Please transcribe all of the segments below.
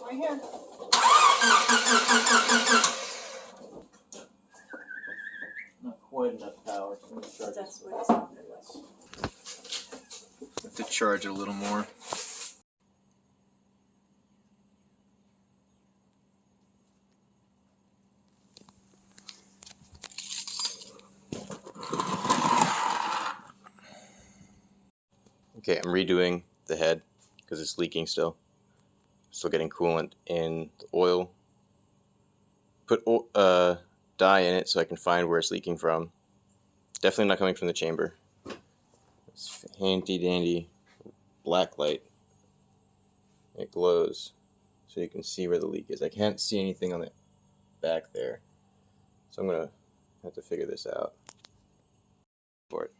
Right here. Not quite enough power. So That's what it sounded like. have to charge it a little more. Okay, I'm redoing the head because it's leaking still. Still getting coolant in the oil. Put dye in it so I can find where it's leaking from. Definitely not coming from the chamber. It's handy dandy black light. It glows so you can see where the leak is. I can't see anything on the back there, so I'm gonna have to figure this out for it.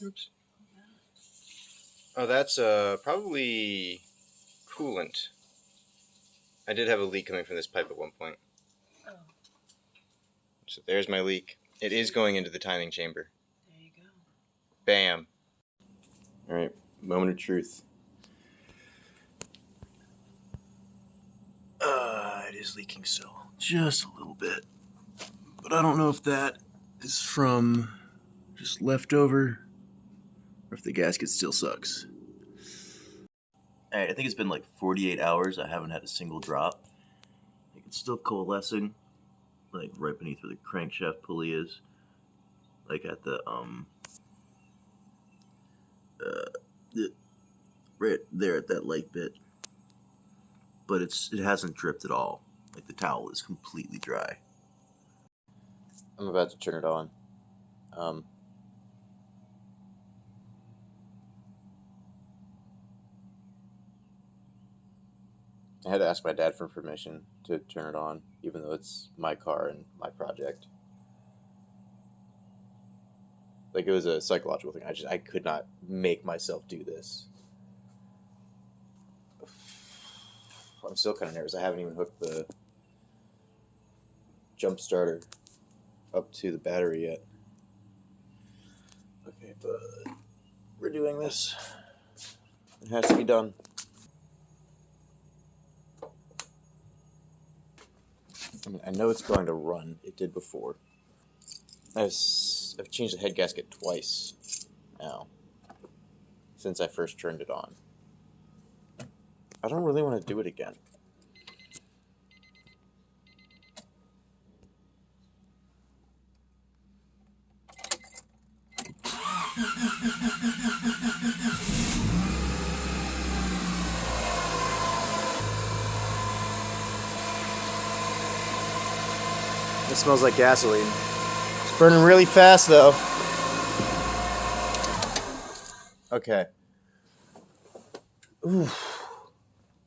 Oops. Oh, that's probably coolant. I did have a leak coming from this pipe at one point. Oh. So there's my leak. It is going into the timing chamber. There you go. Bam. All right, moment of truth. It is leaking still, just a little bit. But I don't know if that is from just leftover or if the gasket still sucks. Alright, I think it's been like 48 hours. I haven't had a single drop. Like, it's still coalescing, like right beneath where the crankshaft pulley is. Like at the right there at that light bit. But it hasn't dripped at all. Like the towel is completely dry. I'm about to turn it on. I had to ask my dad for permission to turn it on, even though it's my car and my project. Like, it was a psychological thing. I could not make myself do this. I'm still kind of nervous. I haven't even hooked the jump starter up to the battery yet. Okay, but we're doing this. It has to be done. I mean, I know it's going to run. It did before. I've changed the head gasket twice now since I first turned it on. I don't really want to do it again. It smells like gasoline. It's burning really fast though. Okay. Ooh.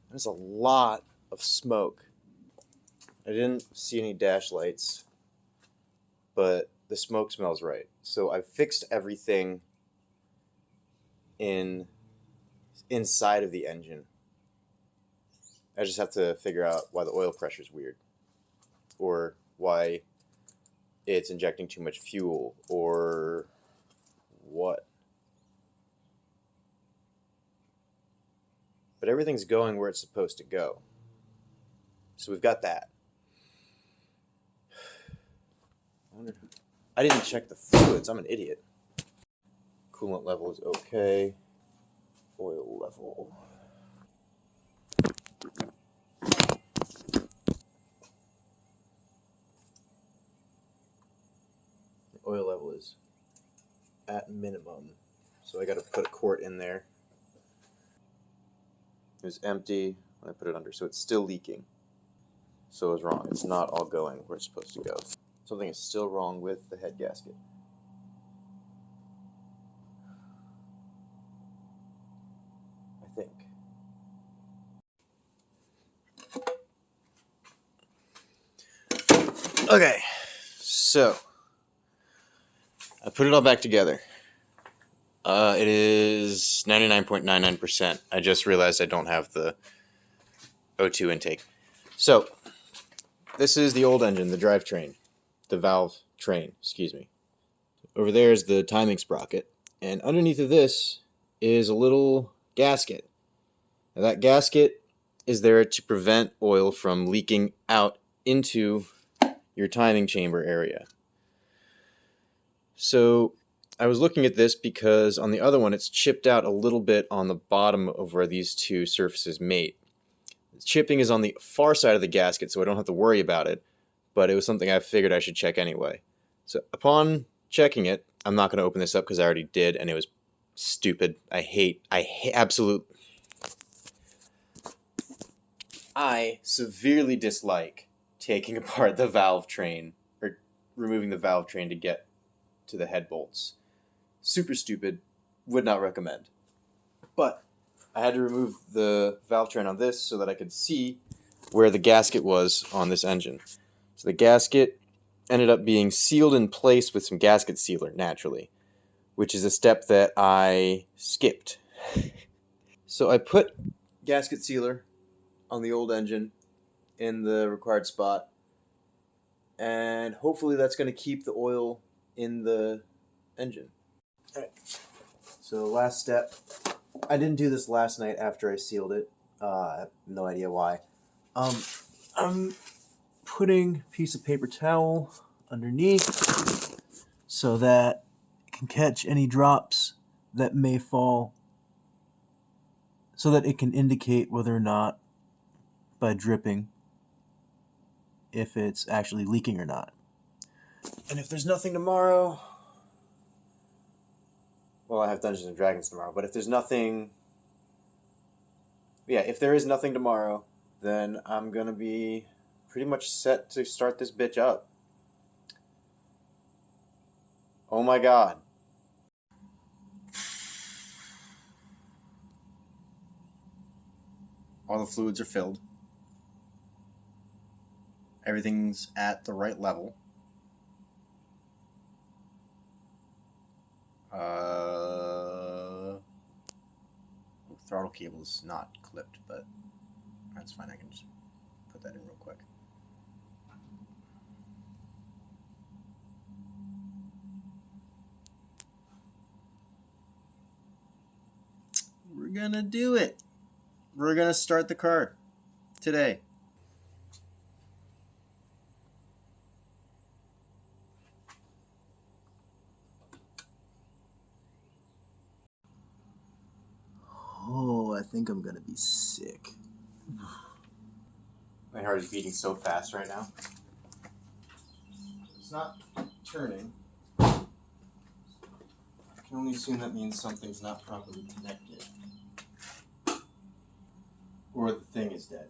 There's a lot of smoke. I didn't see any dash lights, but the smoke smells right. So I've fixed everything inside of the engine. I just have to figure out why the oil pressure is weird, or why it's injecting too much fuel, or what. But everything's going where it's supposed to go. So we've got that. I didn't check the fluids. I'm an idiot. Coolant level is okay. Oil level. The oil level is at minimum. So I got to put a quart in there. It was empty when I put it under, so it's still leaking. So I was wrong. It's not all going where it's supposed to go. Something is still wrong with the head gasket. I think. Okay, so I put it all back together. It is 99.99%. I just realized I don't have the O2 intake. So, this is the old engine, the drivetrain, the valve train, excuse me. Over there is the timing sprocket, and underneath of this is a little gasket. Now that gasket is there to prevent oil from leaking out into your timing chamber area. So I was looking at this because on the other one it's chipped out a little bit on the bottom of where these two surfaces mate. The chipping is on the far side of the gasket, so I don't have to worry about it, but it was something I figured I should check anyway. So upon checking it, I'm not going to open this up because I already did, and it was stupid. I severely dislike taking apart the valve train, or removing the valve train to get to the head bolts. Super stupid, would not recommend. But I had to remove the valve train on this so that I could see where the gasket was on this engine. So the gasket ended up being sealed in place with some gasket sealer, naturally, which is a step that I skipped. So I put gasket sealer on the old engine in the required spot, and hopefully that's going to keep the oil in the engine. Alright. So last step, I didn't do this last night after I sealed it. I have no idea why. I'm putting a piece of paper towel underneath so that it can catch any drops that may fall, so that it can indicate whether or not, by dripping, if it's actually leaking or not. And if there's nothing tomorrow, well, I have Dungeons and Dragons tomorrow, but if there's nothing, if there is nothing tomorrow, then I'm gonna be pretty much set to start this bitch up. Oh my god. All the fluids are filled. Everything's at the right level. Throttle cable is not clipped, but that's fine. I can just put that in real quick. We're gonna do it. We're gonna start the car today. Oh, I think I'm gonna be sick. My heart is beating so fast right now. It's not turning. I can only assume that means something's not properly connected. Or the thing is dead.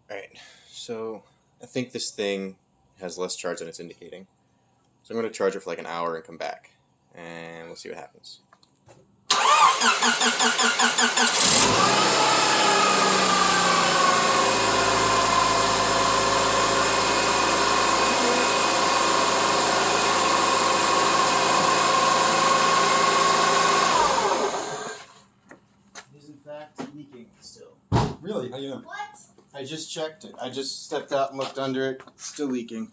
Alright, so I think this thing has less charge than it's indicating. So I'm going to charge it for like an hour and come back. And we'll see what happens. It is in fact leaking still. Really? How do you know? What? I just checked it. I just stepped out and looked under it. It's still leaking.